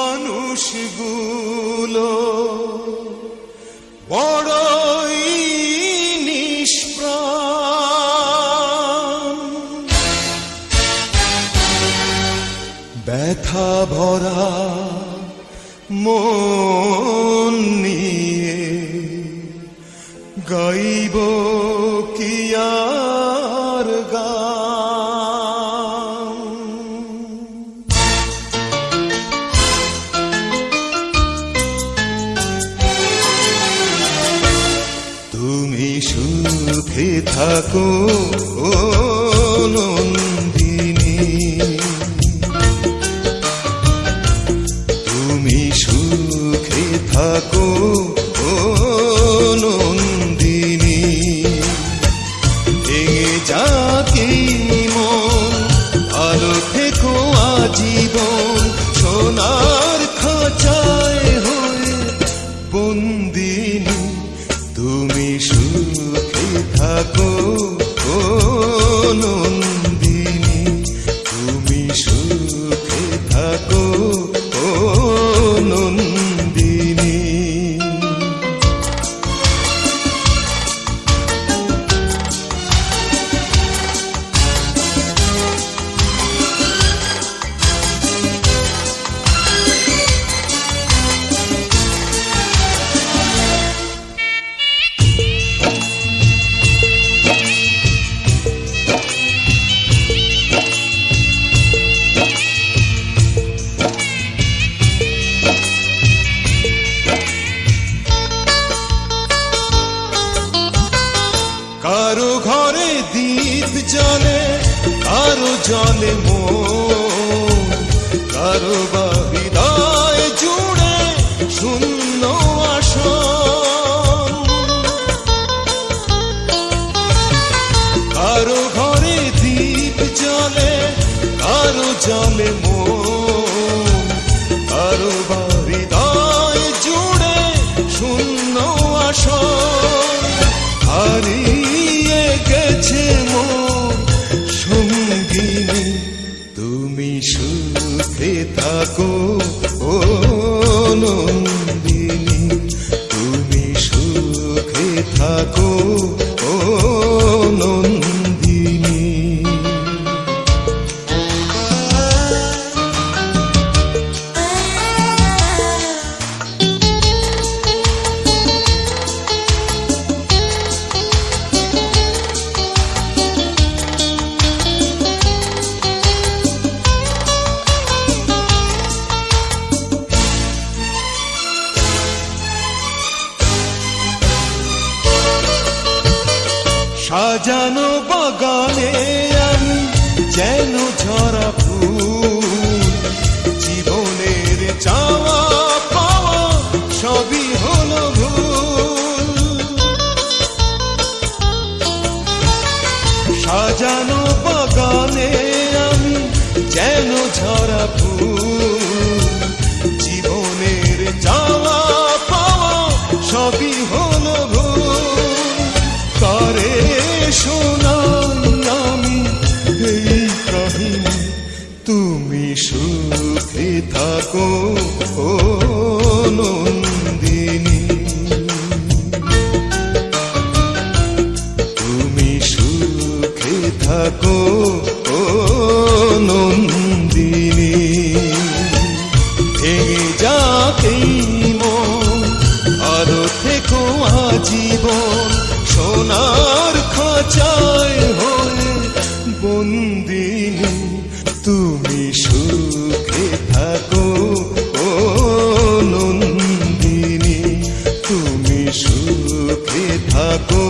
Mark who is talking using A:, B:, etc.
A: মানুষগুলো বড়ই নিষ্প্রাণ, ব্যথা ভরা মন নিয়ে গাইব কি আর গান। তুমি সুখে থাকো ও নন্দিনী, তুমি সুখে থাকো ও নন্দিনী। ভেঙে যাকে মন ভালো থেকো আজীবন, সোনার খাঁচায় হয়ে বন্দিনী। তুমি সুখে থাকো ও নন্দিনী, তুমি সুখে থাকো ও নন্দিনী। কারো ঘরে দীপ জ্বলে, কারো জলে মন, কারো বা হৃদয় জুড়ে শূন্য আসন। কারো ঘরে দীপ জ্বলে, কারো জলে মন, কারো বা হৃদয় জুড়ে শূন্য আসন। হারিয়ে গেছে মন সঙ্গিনী, তুমি সুখে থাকো ও নন্দিনী, তুমি সুখে থাকো ও নন্দিনী। সাজানো বাগানে আমি যেন ঝরা ফুল, জীবনের চাওয়া পাওয়া সবই হলো ভুল। সাজানো বাগানে আমি যেন ঝরা ফুল, জীবনের চাওয়া পাওয়া সবই হলো ভুল। তারে শোনাই আমি এই কাহিনী, তুমি সুখে থাকো ও নন্দিনী, তুমি সুখে থাকো ও নন্দিনী। ভেঙে যাকে মন আরো থেকো আজীবন, সোনার খাঁচায় হয়ে বন্দিনী। তুমি সুখে থাকো ও নন্দিনী, তুমি সুখে থাকো